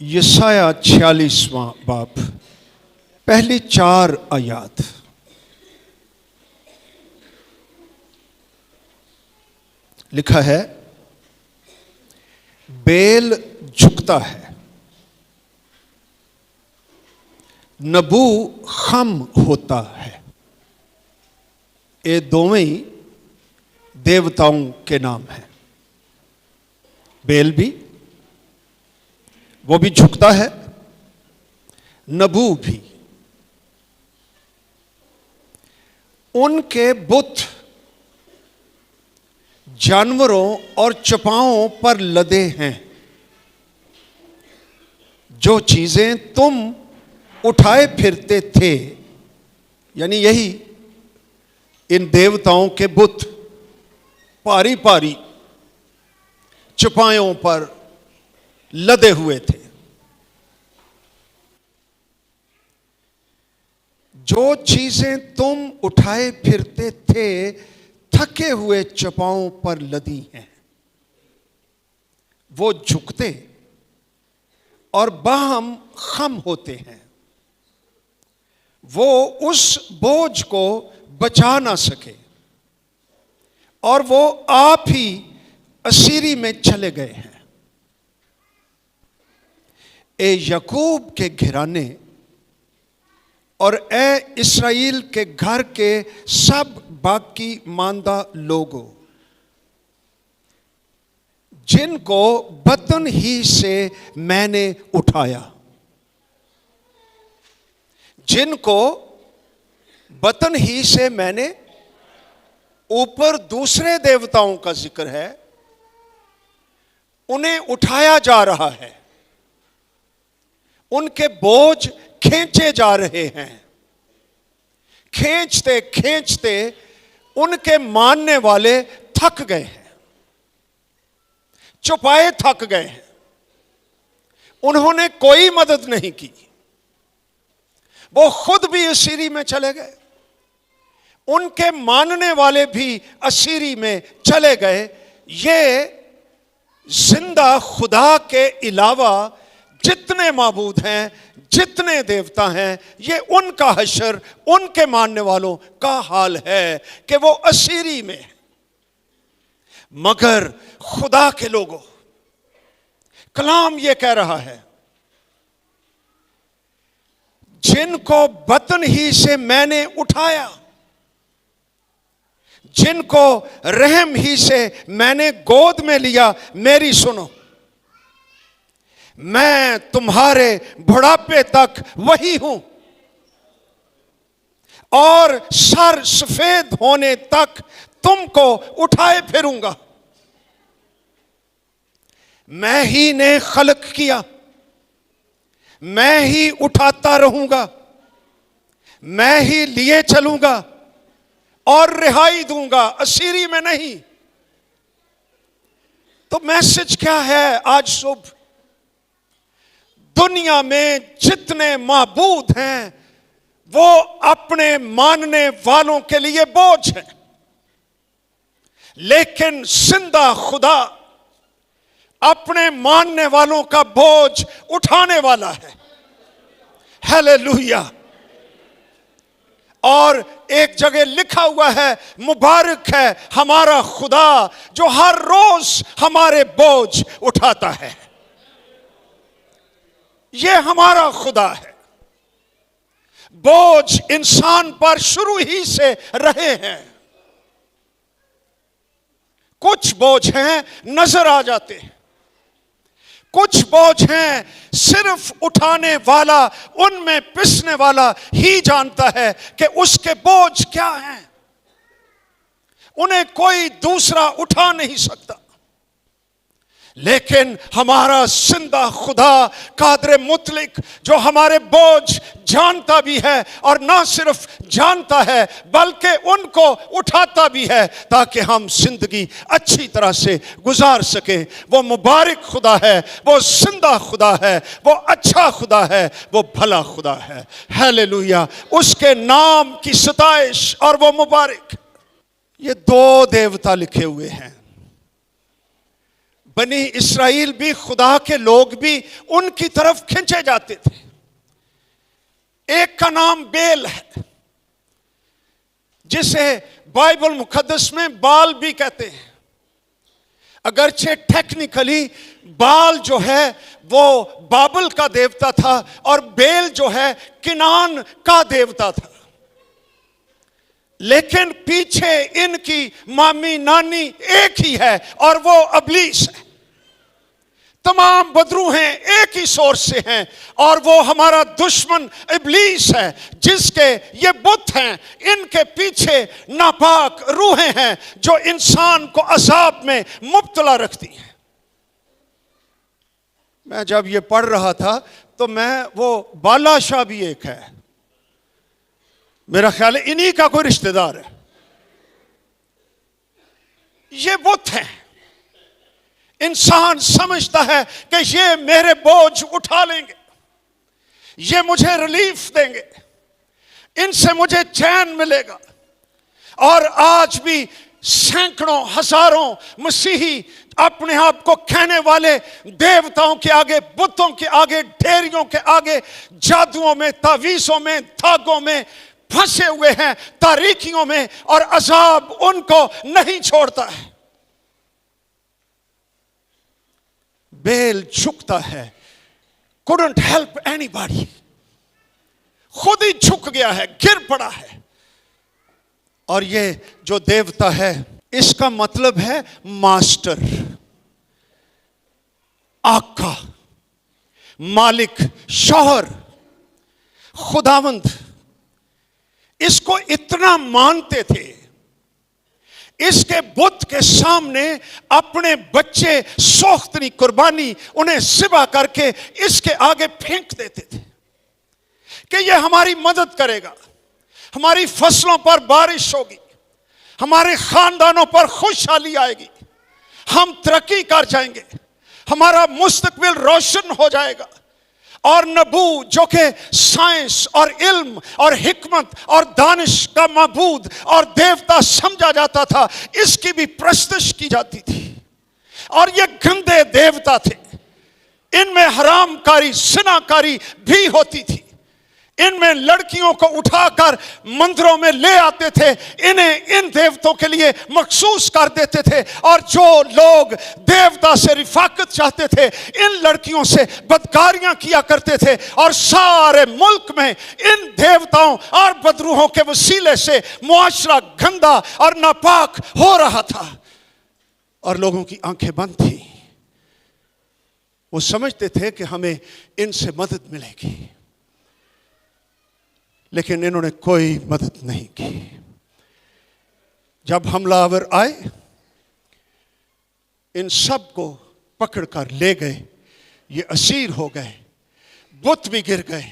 یسایہ 46واں باب پہلی 4 آیات۔ لکھا ہے، بیل جھکتا ہے، نبو خم ہوتا ہے۔ یہ دونوں دیوتاؤں کے نام ہیں۔ بیل بھی، وہ بھی جھکتا ہے، نبو بھی۔ ان کے بت جانوروں اور چپاؤں پر لدے ہیں۔ جو چیزیں تم اٹھائے پھرتے تھے، یعنی یہی ان دیوتاؤں کے بت پاری پاری چپائوں پر لدے ہوئے تھے۔ جو چیزیں تم اٹھائے پھرتے تھے تھکے ہوئے چپاؤں پر لدی ہیں۔ وہ جھکتے اور باہم خم ہوتے ہیں۔ وہ اس بوجھ کو بچا نہ سکے اور وہ آپ ہی اسیری میں چلے گئے ہیں۔ اے یعقوب کے گھرانے اور اے اسرائیل کے گھر کے سب باقی ماندہ لوگوں، جن کو بطن ہی سے میں نے اٹھایا، جن کو بطن ہی سے میں نے، اوپر دوسرے دیوتاؤں کا ذکر ہے، انہیں اٹھایا جا رہا ہے، ان کے بوجھ کھینچے جا رہے ہیں۔ کھینچتے کھینچتے ان کے ماننے والے تھک گئے ہیں، چوپائے تھک گئے ہیں۔ انہوں نے کوئی مدد نہیں کی، وہ خود بھی اسیری میں چلے گئے، ان کے ماننے والے بھی اسیری میں چلے گئے۔ یہ زندہ خدا کے علاوہ جتنے معبود ہیں، جتنے دیوتا ہیں، یہ ان کا حشر، ان کے ماننے والوں کا حال ہے کہ وہ اسیری میں۔ مگر خدا کے لوگوں، کلام یہ کہہ رہا ہے، جن کو بطن ہی سے میں نے اٹھایا، جن کو رحم ہی سے میں نے گود میں لیا، میری سنو، میں تمہارے بڑھاپے تک وہی ہوں اور سر سفید ہونے تک تم کو اٹھائے پھروں گا۔ میں ہی نے خلق کیا، میں ہی اٹھاتا رہوں گا، میں ہی لیے چلوں گا اور رہائی دوں گا، اسیری میں نہیں۔ تو میسج کیا ہے آج صبح؟ دنیا میں جتنے معبود ہیں وہ اپنے ماننے والوں کے لیے بوجھ ہیں، لیکن زندہ خدا اپنے ماننے والوں کا بوجھ اٹھانے والا ہے۔ ہیلیلویا۔ اور ایک جگہ لکھا ہوا ہے، مبارک ہے ہمارا خدا جو ہر روز ہمارے بوجھ اٹھاتا ہے۔ یہ ہمارا خدا ہے۔ بوجھ انسان پر شروع ہی سے رہے ہیں۔ کچھ بوجھ ہیں نظر آ جاتے ہیں، کچھ بوجھ ہیں صرف اٹھانے والا، ان میں پسنے والا ہی جانتا ہے کہ اس کے بوجھ کیا ہیں۔ انہیں کوئی دوسرا اٹھا نہیں سکتا۔ لیکن ہمارا زندہ خدا قادر مطلق جو ہمارے بوجھ جانتا بھی ہے، اور نہ صرف جانتا ہے بلکہ ان کو اٹھاتا بھی ہے تاکہ ہم زندگی اچھی طرح سے گزار سکیں۔ وہ مبارک خدا ہے، وہ زندہ خدا ہے، وہ اچھا خدا ہے، وہ بھلا خدا ہے۔ ہیلیلویا۔ اس کے نام کی ستائش اور وہ مبارک۔ یہ 2 دیوتا لکھے ہوئے ہیں، بنی اسرائیل بھی، خدا کے لوگ بھی ان کی طرف کھنچے جاتے تھے۔ ایک کا نام بیل ہے، جسے بائبل مقدس میں بال بھی کہتے ہیں، اگرچہ ٹیکنیکلی بال جو ہے وہ بابل کا دیوتا تھا اور بیل جو ہے کنعان کا دیوتا تھا، لیکن پیچھے ان کی مامی نانی ایک ہی ہے اور وہ ابلیس ہے۔ تمام بدرو ہیں، ایک ہی سورس سے ہیں، اور وہ ہمارا دشمن ابلیس ہے، جس کے یہ بت ہیں، ان کے پیچھے ناپاک روحیں ہیں جو انسان کو عذاب میں مبتلا رکھتی ہیں۔ میں جب یہ پڑھ رہا تھا تو وہ بالا شاہ بھی ایک ہے، میرا خیال ہے انہی کا کوئی رشتہ دار ہے۔ یہ بت ہیں، انسان سمجھتا ہے کہ یہ میرے بوجھ اٹھا لیں گے، یہ مجھے ریلیف دیں گے، ان سے مجھے چین ملے گا۔ اور آج بھی سینکڑوں ہزاروں مسیحی اپنے آپ کو کہنے والے دیوتاؤں کے آگے، بتوں کے آگے، ڈھیریوں کے آگے، جادوؤں میں، تعویذوں میں، دھاگوں میں پھنسے ہوئے ہیں، تاریکیوں میں، اور عذاب ان کو نہیں چھوڑتا ہے۔ بیل جھکتا ہے، couldn't help anybody، خود ہی جھک گیا ہے، گر پڑا ہے۔ اور یہ جو دیوتا ہے، اس کا مطلب ہے ماسٹر، آقا، مالک، شوہر، خداوند۔ اس کو اتنا مانتے تھے، اس کے بت کے سامنے اپنے بچے سوختنی قربانی انہیں ذبح کر کے اس کے آگے پھینک دیتے تھے کہ یہ ہماری مدد کرے گا، ہماری فصلوں پر بارش ہوگی، ہمارے خاندانوں پر خوشحالی آئے گی، ہم ترقی کر جائیں گے، ہمارا مستقبل روشن ہو جائے گا۔ اور نبو جو کہ سائنس اور علم اور حکمت اور دانش کا معبود اور دیوتا سمجھا جاتا تھا، اس کی بھی پرستش کی جاتی تھی۔ اور یہ گندے دیوتا تھے، ان میں حرام کاری، زنا کاری بھی ہوتی تھی، ان میں لڑکیوں کو اٹھا کر مندروں میں لے آتے تھے، انہیں ان دیوتوں کے لیے مخصوص کر دیتے تھے، اور جو لوگ دیوتا سے رفاقت چاہتے تھے ان لڑکیوں سے بدکاریاں کیا کرتے تھے، اور سارے ملک میں ان دیوتاؤں اور بدروحوں کے وسیلے سے معاشرہ گندا اور ناپاک ہو رہا تھا، اور لوگوں کی آنکھیں بند تھیں۔ وہ سمجھتے تھے کہ ہمیں ان سے مدد ملے گی، لیکن انہوں نے کوئی مدد نہیں کی۔ جب حملہ آور آئے، ان سب کو پکڑ کر لے گئے، یہ اسیر ہو گئے، بت بھی گر گئے،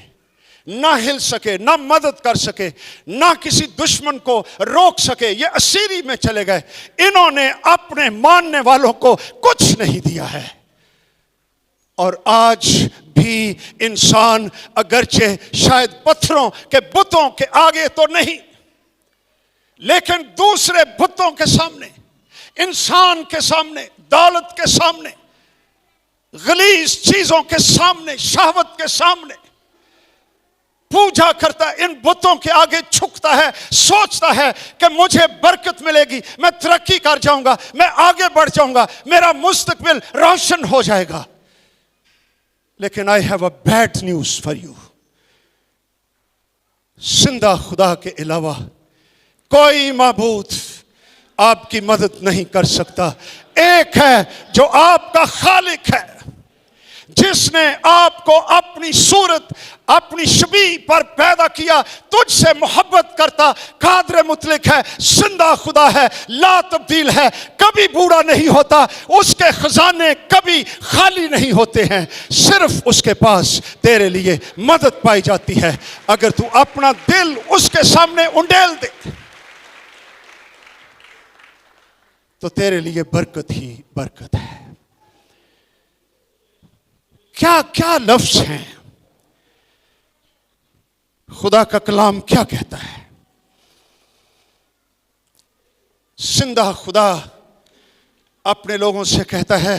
نہ ہل سکے، نہ مدد کر سکے، نہ کسی دشمن کو روک سکے، یہ اسیری میں چلے گئے۔ انہوں نے اپنے ماننے والوں کو کچھ نہیں دیا ہے۔ اور آج بھی انسان اگرچہ شاید پتھروں کے بتوں کے آگے تو نہیں، لیکن دوسرے بتوں کے سامنے، انسان کے سامنے، دولت کے سامنے، غلیظ چیزوں کے سامنے، شہوت کے سامنے پوجا کرتا ہے، ان بتوں کے آگے جھکتا ہے، سوچتا ہے کہ مجھے برکت ملے گی، میں ترقی کر جاؤں گا، میں آگے بڑھ جاؤں گا، میرا مستقبل روشن ہو جائے گا۔ لیکن I have a bad news for you، زندہ خدا کے علاوہ کوئی معبود آپ کی مدد نہیں کر سکتا۔ ایک ہے جو آپ کا خالق ہے، جس نے آپ کو اپنی صورت، اپنی شبیہ پر پیدا کیا، تجھ سے محبت کرتا، قادر مطلق ہے، زندہ خدا ہے، لا تبدیل ہے، کبھی بوڑھا نہیں ہوتا، اس کے خزانے کبھی خالی نہیں ہوتے ہیں، صرف اس کے پاس تیرے لیے مدد پائی جاتی ہے اگر تو اپنا دل اس کے سامنے انڈیل دے تو تیرے لیے برکت ہی برکت ہے۔ کیا کیا لفظ ہیں، خدا کا کلام کیا کہتا ہے؟ زندہ خدا اپنے لوگوں سے کہتا ہے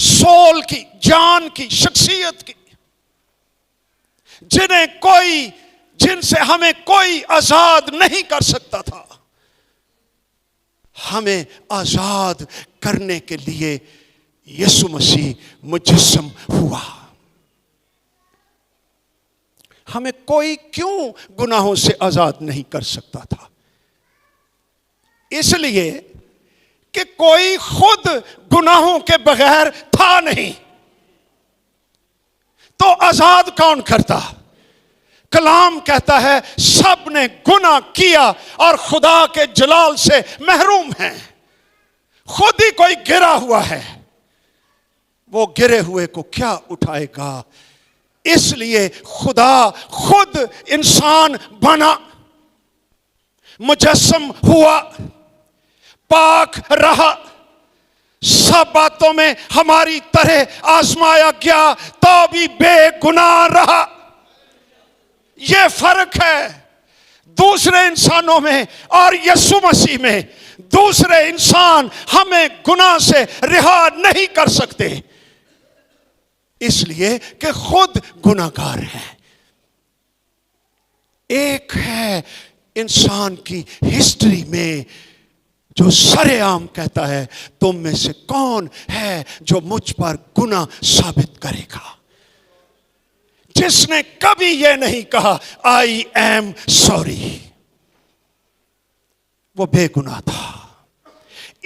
سول کی، جان کی، شخصیت کی، جن سے ہمیں کوئی آزاد نہیں کر سکتا تھا، ہمیں آزاد کرنے کے لیے یسوع مسیح مجسم ہوا۔ ہمیں کوئی کیوں گناہوں سے آزاد نہیں کر سکتا تھا؟ اس لیے کہ کوئی خود گناہوں کے بغیر تھا نہیں، تو آزاد کون کرتا؟ کلام کہتا ہے سب نے گناہ کیا اور خدا کے جلال سے محروم ہیں۔ خود ہی کوئی گرا ہوا ہے، وہ گرے ہوئے کو کیا اٹھائے گا؟ اس لیے خدا خود انسان بنا، مجسم ہوا، پاک رہا، سب باتوں میں ہماری طرح آزمایا گیا تو بھی بے گناہ رہا۔ یہ فرق ہے دوسرے انسانوں میں اور یسوع مسیح میں۔ دوسرے انسان ہمیں گناہ سے رہا نہیں کر سکتے، اس لیے کہ خود گناہگار ہیں۔ ایک ہے انسان کی ہسٹری میں جو سر عام کہتا ہے تم میں سے کون ہے جو مجھ پر گناہ ثابت کرے گا؟ جس نے کبھی یہ نہیں کہا آئی ایم سوری، وہ بے گناہ تھا۔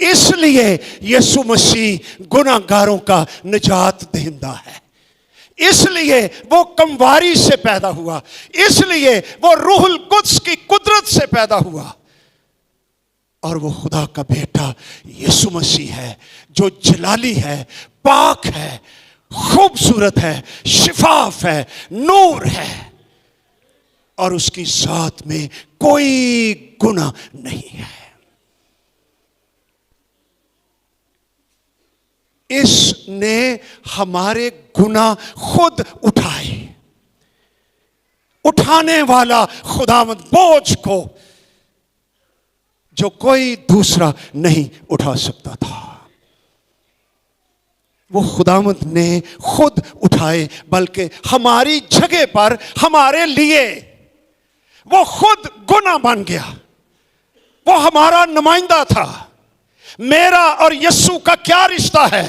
اس لیے یسوع مسیح گناہگاروں کا نجات دہندہ ہے، اس لیے وہ کمواری سے پیدا ہوا، اس لیے وہ روح القدس کی قدرت سے پیدا ہوا، اور وہ خدا کا بیٹا یسوع مسیح ہے جو جلالی ہے، پاک ہے، خوبصورت ہے، شفاف ہے، نور ہے، اور اس کی ذات میں کوئی گناہ نہیں ہے۔ اس نے ہمارے گناہ خود اٹھائے، اٹھانے والا خداوند بوجھ کو جو کوئی دوسرا نہیں اٹھا سکتا تھا، وہ خداوند نے خود اٹھائے، بلکہ ہماری جگہ پر ہمارے لیے وہ خود گناہ بن گیا۔ وہ ہمارا نمائندہ تھا۔ میرا اور یسوع کا کیا رشتہ ہے؟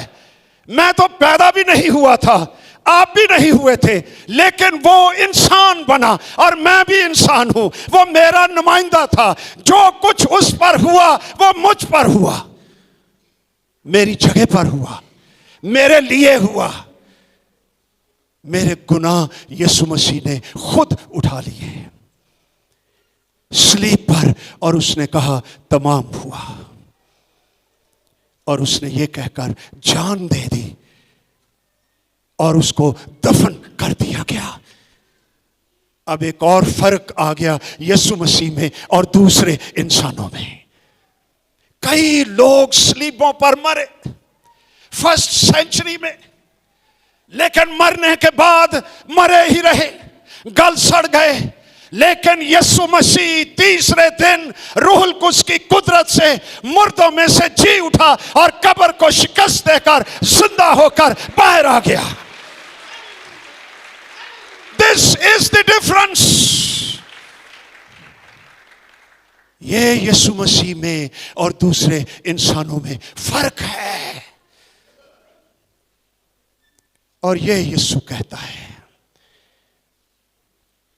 میں تو پیدا بھی نہیں ہوا تھا، آپ بھی نہیں ہوئے تھے، لیکن وہ انسان بنا اور میں بھی انسان ہوں۔ وہ میرا نمائندہ تھا، جو کچھ اس پر ہوا وہ مجھ پر ہوا، میری جگہ پر ہوا، میرے لیے ہوا۔ میرے گناہ یسوع مسیح نے خود اٹھا لیے صلیب پر، اور اس نے کہا تمام ہوا، اور اس نے یہ کہہ کر جان دے دی، اور اس کو دفن کر دیا گیا۔ اب ایک اور فرق آ گیا یسوع مسیح میں اور دوسرے انسانوں میں۔ کئی لوگ صلیبوں پر مرے فرسٹ سینچری میں، لیکن مرنے کے بعد مرے ہی رہے، گل سڑ گئے۔ لیکن یسوع مسیح تیسرے دن روح القدس کی قدرت سے مردوں میں سے جی اٹھا اور قبر کو شکست دے کر زندہ ہو کر باہر آ گیا۔ This is the difference۔ یہ یسوع مسیح میں اور دوسرے انسانوں میں فرق ہے، اور یہ یسوع کہتا ہے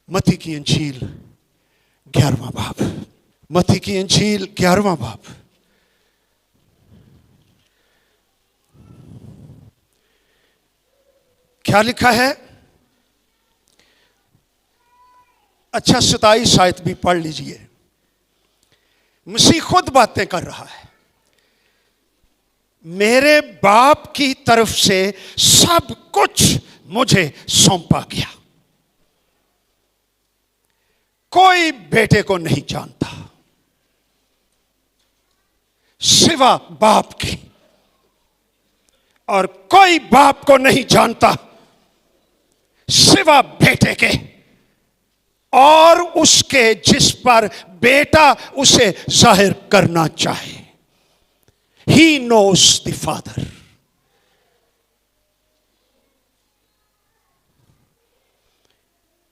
متی کی انجیل 11واں باب، متی کی انجیل 11واں باب، کیا لکھا ہے؟ اچھا 27 آیت بھی پڑھ لیجئے۔ مسیح خود باتیں کر رہا ہے۔ میرے باپ کی طرف سے سب کچھ مجھے سونپا گیا، کوئی بیٹے کو نہیں جانتا سوا باپ کے، اور کوئی باپ کو نہیں جانتا سوا بیٹے کے، اور اس کے جس پر بیٹا اسے ظاہر کرنا چاہے۔ He knows the Father۔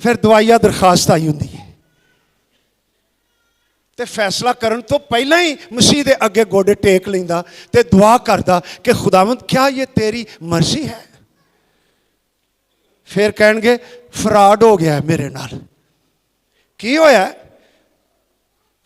ਫਿਰ ਦੁਆਇਆ ਦਰਖਾਸਤ ਆਈ ਹੁੰਦੀ ਹੈ ਤੇ ਫੈਸਲਾ ਕਰਨ ਤੋਂ ਪਹਿਲਾਂ ਹੀ ਮਸੀਹ ਦੇ ਅੱਗੇ ਗੋਡੇ ਟੇਕ ਲੈਂਦਾ ਤੇ ਦੁਆ ਕਰਦਾ ਕਿ ਖੁਦਾਵੰਦ ਕਿਆ ਇਹ ਤੇਰੀ ਮਰਜ਼ੀ ਹੈ। ਫਿਰ ਕਹਿਣਗੇ ਫਰਾਡ ਹੋ ਗਿਆ ਮੇਰੇ ਨਾਲ। ਕੀ ਹੋਇਆ?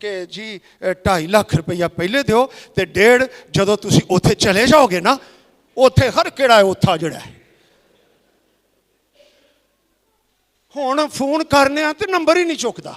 ਕਿ ਜੀ 2.5 ਲੱਖ ਰੁਪਈਆ ਪਹਿਲੇ ਦਿਓ ਤੇ 1.5 ਜਦੋਂ ਤੁਸੀਂ ਉੱਥੇ ਚਲੇ ਜਾਓਗੇ ਨਾ, ਉੱਥੇ ਹਰ ਕਿਹੜਾ ਹੈ ਉੱਥਾ ਜਿਹੜਾ ਹੈ। ਹੁਣ ਫੋਨ ਕਰਨੇ ਆ ਤੇ ਨੰਬਰ ਹੀ ਨਹੀਂ ਚੁੱਕਦਾ,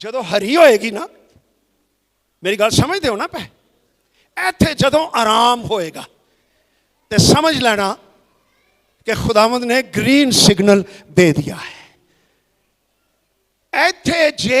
ਜਦੋਂ ਹਰੀ ਹੋਏਗੀ ਨਾ, ਮੇਰੀ ਗੱਲ ਸਮਝਦੇ ਹੋ ਨਾ ਪੈ, ਇੱਥੇ ਜਦੋਂ ਆਰਾਮ ਹੋਏਗਾ ਤੇ ਸਮਝ ਲੈਣਾ ਕਿ ਖੁਦਾਵੰਦ ਨੇ ਗ੍ਰੀਨ ਸਿਗਨਲ ਦੇ ਦਿਆ ਹੈ। ਇੱਥੇ ਜੇ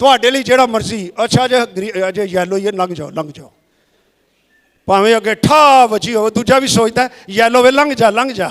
ਤੁਹਾਡੇ ਲਈ ਜਿਹੜਾ ਮਰਜ਼ੀ, ਅੱਛਾ ਅਜੇ ਯੈਲੋ ਇਹ ਲੰਘ ਜਾਓ, ਭਾਵੇਂ ਅੱਗੇ ਠਾ ਵਜੀ ਹੋਵੇ, ਦੂਜਾ ਵੀ ਸੋਚਦਾ ਯੈਲੋ ਵੇ ਲੰਘ ਜਾ।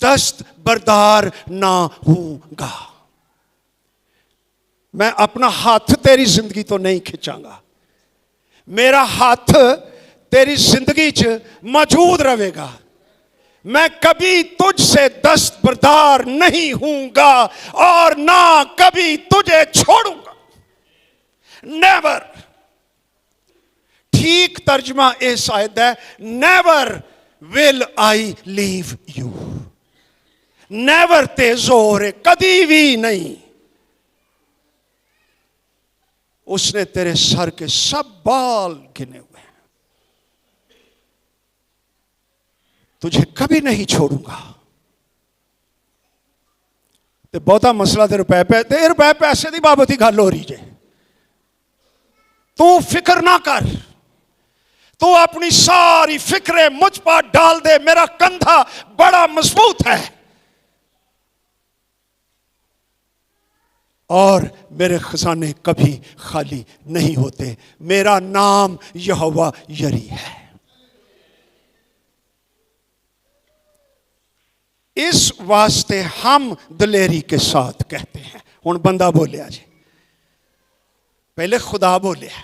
دست بردار نہ ہوں گا. میں اپنا ہاتھ تیری زندگی تو نہیں کھچاں گا, میرا ہاتھ تیری زندگی چ موجود رہے گا. میں کبھی تجھ سے دست بردار نہیں ہوں گا اور نہ کبھی تجھے چھوڑوں گا. نیور. ٹھیک ترجمہ اس آیت ہے, never will I leave you. Never تے زور ہے, کدی بھی نہیں. اس نے تیرے سر کے سب بال گنے ہوئے ہیں, تجھے کبھی نہیں چھوڑوں گا. تے بہتا مسئلہ تے روپے پیسے دی بابت ہی گل ہو رہی جے. تو فکر نہ کر, تو اپنی ساری فکریں مجھ پر ڈال دے. میرا کندھا بڑا مضبوط ہے اور میرے خزانے کبھی خالی نہیں ہوتے. میرا نام یہوہ یری ہے. اس واسطے ہم دلیری کے ساتھ کہتے ہیں. ہن بندہ بولیا جی, پہلے خدا بولیا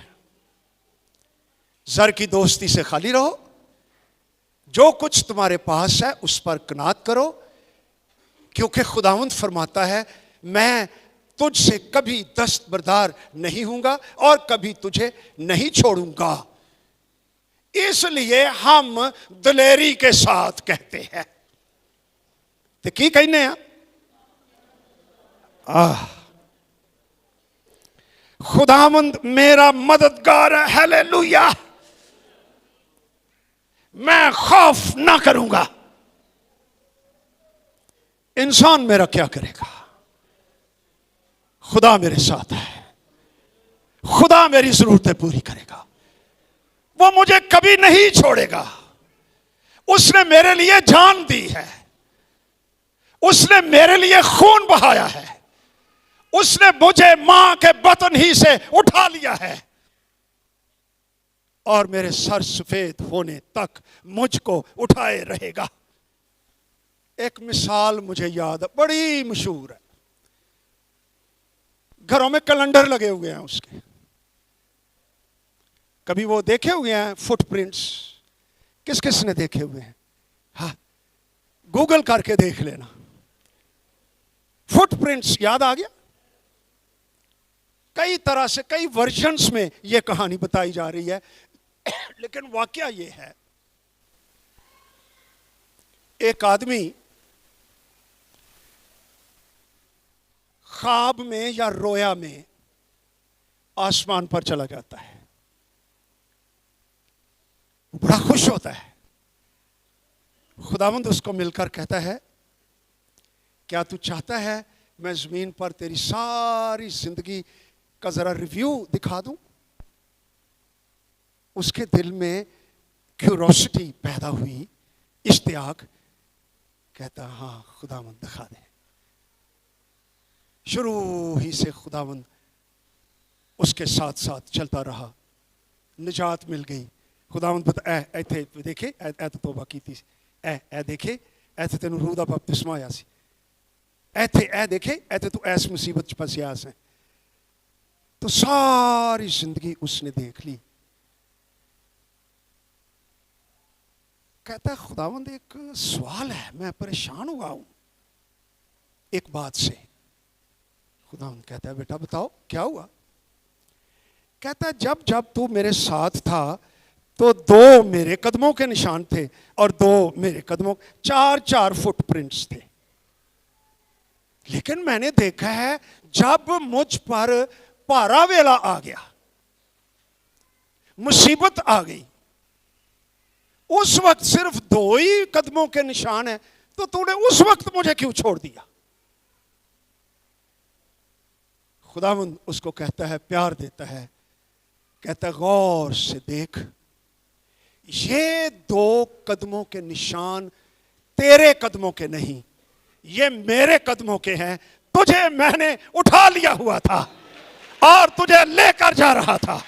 زر کی دوستی سے خالی رہو, جو کچھ تمہارے پاس ہے اس پر قناعت کرو, کیونکہ خداوند فرماتا ہے میں تجھ سے کبھی دست بردار نہیں ہوں گا اور کبھی تجھے نہیں چھوڑوں گا. اس لیے ہم دلیری کے ساتھ کہتے ہیں. تو کی کہنے ہیں؟ خداوند میرا مددگار ہے. ہیلیلویا. میں خوف نہ کروں گا. انسان میرا کیا کرے گا؟ خدا میرے ساتھ ہے, خدا میری ضرورتیں پوری کرے گا, وہ مجھے کبھی نہیں چھوڑے گا. اس نے میرے لیے جان دی ہے, اس نے میرے لیے خون بہایا ہے, اس نے مجھے ماں کے بطن ہی سے اٹھا لیا ہے اور میرے سر سفید ہونے تک مجھ کو اٹھائے رہے گا. ایک مثال مجھے یاد ہے, بڑی مشہور ہے. گھروں میں کیلنڈر لگے ہوئے ہیں اس کے, کبھی وہ دیکھے ہوئے ہیں فٹ پرنٹس؟ کس کس نے دیکھے ہوئے ہیں؟ ہاں, گوگل کر کے دیکھ لینا. فٹ پرنٹس یاد آ گیا؟ کئی طرح سے کئی ورژنز میں یہ کہانی بتائی جا رہی ہے, لیکن واقعہ یہ ہے ایک آدمی خواب میں یا رویا میں آسمان پر چلا جاتا ہے, بڑا خوش ہوتا ہے. خداوند اس کو مل کر کہتا ہے کیا تو چاہتا ہے میں زمین پر تیری ساری زندگی کا ذرا ریویو دکھا دوں؟ اس کے دل میں کیوروسٹی پیدا ہوئی, اشتیاق. کہتا ہاں خداوند دکھا دے. شروع ہی سے خداوند اس کے ساتھ ساتھ چلتا رہا, نجات مل گئی. خداوند بتا اے تھے دیکھے اے تو توبہ کی تھی, اے دیکھے اے تھے تینوں روح دا بپتسمہ آیا سی, اے دیکھے اے تو ایس مصیبت پھسیا سے. تو ساری زندگی اس نے دیکھ لی. کہتا ہے خداوند ایک سوال ہے, میں پریشان ہوا ہوں ایک بات سے. خداوند کہتا ہے بیٹا بتاؤ کیا ہوا؟ کہتا ہے جب جب تو میرے ساتھ تھا تو 2 میرے قدموں کے نشان تھے اور 2 میرے قدموں, 4 فٹ پرنٹس تھے. لیکن میں نے دیکھا ہے جب مجھ پر پارا ویلا آ گیا, مصیبت آ گئی, اس وقت صرف 2 ہی قدموں کے نشان ہیں, تو نے اس وقت مجھے کیوں چھوڑ دیا؟ خداوند اس کو کہتا ہے, پیار دیتا ہے, کہتا ہے غور سے دیکھ, یہ 2 قدموں کے نشان تیرے قدموں کے نہیں, یہ میرے قدموں کے ہیں. تجھے میں نے اٹھا لیا ہوا تھا اور تجھے لے کر جا رہا تھا,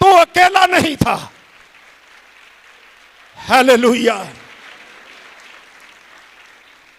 تو اکیلا نہیں تھا. ہیلیلویا.